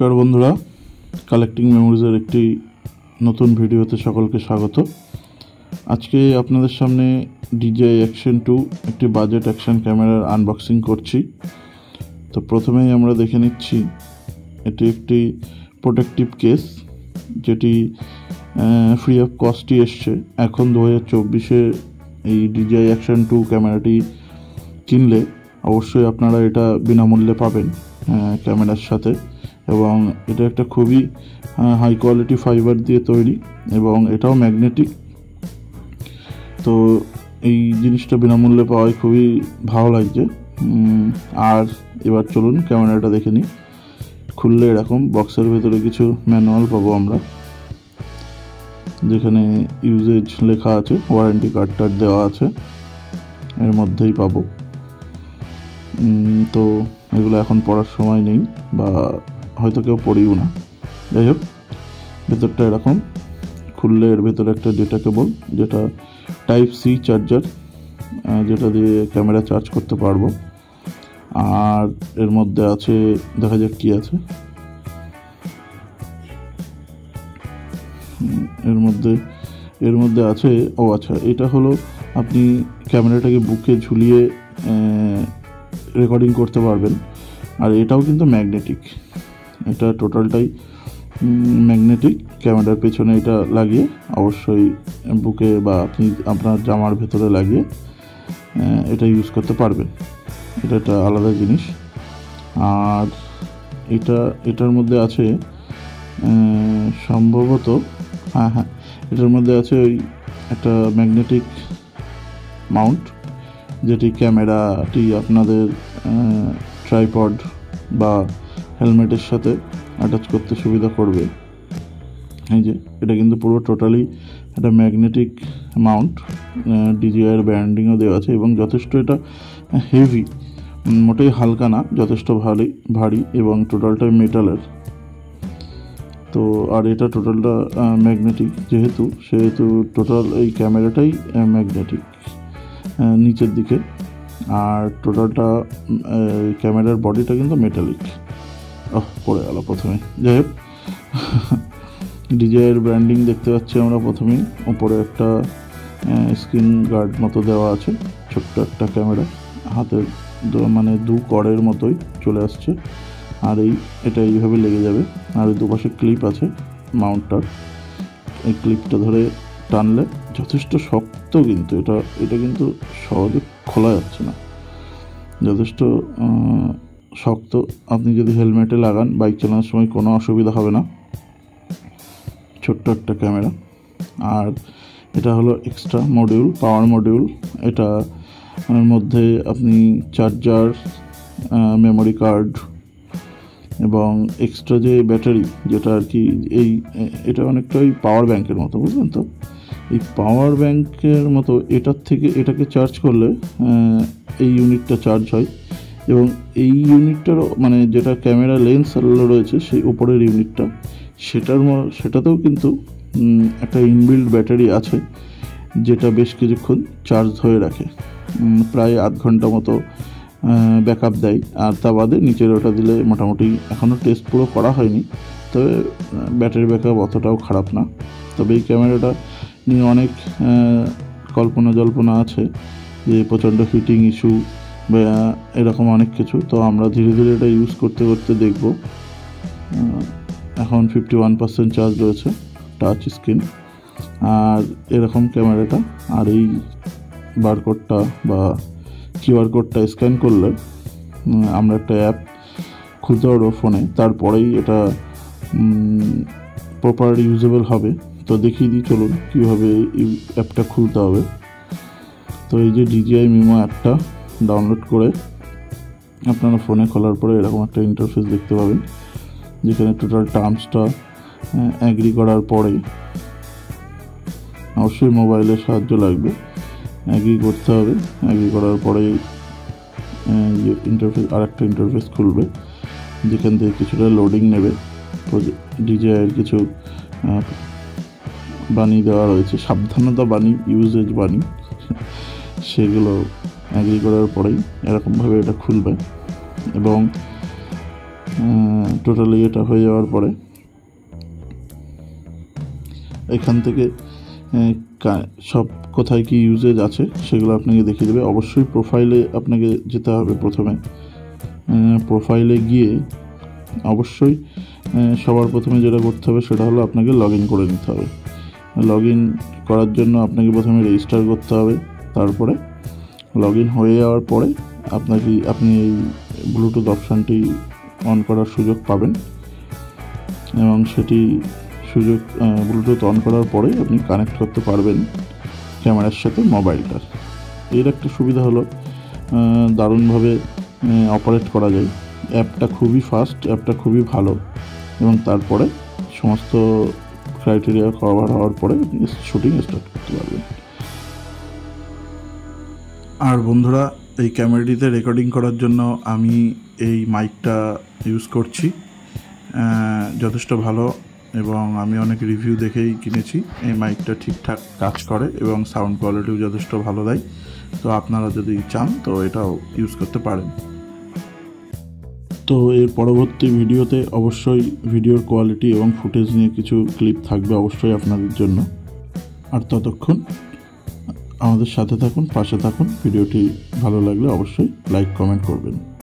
নমস্কার বন্ধুরা, কালেক্টিং মেমোরিজের একটি নতুন ভিডিওতে সকলকে স্বাগত। আজকে আপনাদের সামনে DJI Action 2 একটি বাজেট অ্যাকশন ক্যামেরার আনবক্সিং করছি। তো প্রথমেই আমরা দেখে নিচ্ছি এটি একটি প্রোটেক্টিভ কেস, যেটি ফ্রি অফ কস্টই এসছে। এখন 2024-এ এই DJI Action 2 ক্যামেরাটি কিনলে অবশ্যই আপনারা এটা বিনামূল্যে পাবেন ক্যামেরার সাথে, এবং এটা একটা খুবই হাই কোয়ালিটি ফাইবার দিয়ে তৈরি এবং এটাও ম্যাগনেটিক। তো এই জিনিসটা বিনামূল্যে পাওয়ায় খুবই ভালো লাগছে। আর এবার চলুন ক্যামেরাটা দেখে নিই। খুললে এরকম বক্সের ভেতরে কিছু ম্যানুয়াল পাবো আমরা, যেখানে ইউজেজ লেখা আছে, ওয়ারেন্টি কার্ড দেওয়া আছে, এর মধ্যেই পাবো। তো এগুলো এখন পড়ার সময় নেই, বা হয়তো কেউ পড়িও না। যাই হোক, ভেতরটা এরকম। খুললে এর ভেতরে একটা ডেটা কেবল, যেটা Type-C চার্জার, যেটা দিয়ে ক্যামেরা চার্জ করতে পারবো। আর এর মধ্যে আছে, দেখা যাক কি আছে এর মধ্যে আছে। আচ্ছা, এটা হলো আপনি ক্যামেরাটাকে বুকে ঝুলিয়ে রেকর্ডিং করতে পারবেন। আর এটাও কিন্তু ম্যাগনেটিক, এটা টোটালটাই ম্যাগনেটিক। ক্যামেরার পেছনে এটা লাগিয়ে অবশ্যই বুকে বা আপনি আপনার জামার ভেতরে লাগিয়ে এটা ইউজ করতে পারবেন। এটা একটা আলাদা জিনিস। আর এটার মধ্যে আছে সম্ভবত, হ্যাঁ, এটার মধ্যে আছে ওই একটা ম্যাগনেটিক মাউন্ট, যেটি ক্যামেরাটি আপনাদের ট্রাইপড বা হেলমেটের সাথে অ্যাটাচ করতে সুবিধা করবে। এই যে এটা কিন্তু পুরো টোটালি একটা ম্যাগনেটিক মাউন্ট, DJI-এর ব্র্যান্ডিংও দেওয়া আছে, এবং যথেষ্ট এটা হেভি, মোটেই হালকা না, যথেষ্ট ভারী, এবং টোটালটাই মেটালের। তো আর এটা টোটালটা ম্যাগনেটিক সেহেতু টোটাল এই ক্যামেরাটাই ম্যাগনেটিক নিচের দিকে। আর টোটালটা ক্যামেরার বডিটা কিন্তু মেটালিক। পড়ে গেল প্রথমে। যাই হোক, DJI-এর ব্র্যান্ডিং দেখতে পাচ্ছি আমরা প্রথমেই। উপরে একটা স্ক্রিন গার্ড মতো দেওয়া আছে, ছোট্ট একটা ক্যামেরা, হাতের মানে 2 কর্ডের মতোই চলে আসছে। আর এটা এইভাবে লেগে যাবে। আর ওই দুপাশে ক্লিপ আছে মাউন্টটার, এই ক্লিপটা ধরে টানলে যথেষ্ট শক্ত, কিন্তু এটা কিন্তু সহজে খোলা যাচ্ছে না, যথেষ্ট শক্ত। আপনি যদি হেলমেটে লাগান, বাইক চালানোর সময় কোনো অসুবিধা হবে না। ছোট্ট একটা ক্যামেরা। আর এটা হলো এক্সট্রা মডিউল, পাওয়ার মডিউল। এটার মধ্যে আপনি চার্জার, মেমোরি কার্ড এবং এক্সট্রা যে ব্যাটারি, যেটা আর কি এটা অনেকটা ওই পাওয়ার ব্যাংকের মতো, বুঝলেন তো? এই পাওয়ার ব্যাংকের মতো এটাকে চার্জ করলে এই ইউনিটটা চার্জ হয়, এবং এই ইউনিটটারও মানে যেটা ক্যামেরা লেন্স রয়েছে সেই উপরের ইউনিটটা, সেটাতেও কিন্তু একটা ইনবিল্ড ব্যাটারি আছে, যেটা বেশ কিছুক্ষণ চার্জ ধরে রাখে, প্রায় আধ ঘন্টা মতো ব্যাকআপ দেয়। আর তা বাদে নিচের ওটা দিলে মোটামুটি, এখনও টেস্ট পুরো করা হয়নি, তবে ব্যাটারি ব্যাকআপ অতটাও খারাপ না। তবে এই ক্যামেরাটা নিয়ে অনেক কল্পনা আছে, যে প্রচণ্ড হিটিং ইস্যু বা এরকম অনেক কিছু। তো আমরা ধীরে ধীরে এটা ইউজ করতে দেখব। এখন 51% চার্জ রয়েছে, টাচ স্ক্রিন। আর এরকম ক্যামেরাটা, আর এই বারকোডটা বা QR কোডটা স্ক্যান করলে আমরা একটা অ্যাপ খুলতে পারবো ফোনে, তারপরেই এটা প্রপার ইউজেবল হবে। তো দেখিয়ে দিই, চলুন কীভাবে এই অ্যাপটা খুলতে হবে। তো এই যে DJI Mimo অ্যাপটা ডাউনলোড করে আপনারা ফোনে খোলার পরে এরকম একটা ইন্টারফেস দেখতে পাবেন, যেখানে টোটাল টার্মসটা অ্যাগ্রি করার পরে, অবশ্যই মোবাইলের সাহায্য লাগবে, অ্যাগ্রি করতে হবে। অ্যাগ্রি করার পরে আরেকটা ইন্টারফেস খুলবে, যেখান থেকে কিছুটা লোডিং নেবে। DJI-এর কিছু বাণী দেওয়া রয়েছে, সাবধানতা বাণী, ইউজেজ বাণী, সেগুলো অ্যাগ্রি করার পরেই এরকমভাবে এটা খুলবে। এবং টোটালি এটা হয়ে যাওয়ার পরে এখান থেকে সব কোথায় কি ইউজেজ আছে সেগুলো আপনাকে দেখিয়ে দেবে। অবশ্যই প্রোফাইলে আপনাকে যেতে হবে। প্রথমে প্রোফাইলে গিয়ে অবশ্যই সবার প্রথমে যেটা করতে হবে সেটা হলো আপনাকে লগ ইন করে নিতে হবে। লগ ইন করার জন্য আপনাকে প্রথমে রেজিস্টার করতে হবে। তারপরে লগ ইন হয়ে যাওয়ার পরে আপনি এই ব্লুটুথ অপশানটি অন করার সুযোগ পাবেন এবং সেটি ব্লুটুথ অন করার পরে আপনি কানেক্ট করতে পারবেন ক্যামেরার সাথে মোবাইলটার। এর একটা সুবিধা হলো দারুণভাবে অপারেট করা যায়। অ্যাপটা খুবই ফাস্ট, অ্যাপটা খুবই ভালো এবং তারপরে সমস্ত ক্রাইটেরিয়া কভার হওয়ার পরে আপনি শুটিং স্টার্ট করতে পারবেন। আর বন্ধুরা, এই ক্যামেরাটিতে রেকর্ডিং করার জন্য আমি এই মাইকটা ইউজ করছি, যথেষ্ট ভালো এবং আমি অনেক রিভিউ দেখেই কিনেছি। এই মাইকটা ঠিকঠাক কাজ করে এবং সাউন্ড কোয়ালিটিও যথেষ্ট ভালো দেয়। তো আপনারা যদি চান তো এটাও ইউজ করতে পারেন। তো এর পরবর্তী ভিডিওতে অবশ্যই ভিডিওর কোয়ালিটি এবং ফুটেজ নিয়ে কিছু ক্লিপ থাকবে অবশ্যই আপনাদের জন্য। আর ততক্ষণ আমাদের সাথে থাকুন, পাশে থাকুন। ভিডিওটি ভালো লাগলে অবশ্যই লাইক কমেন্ট করবেন।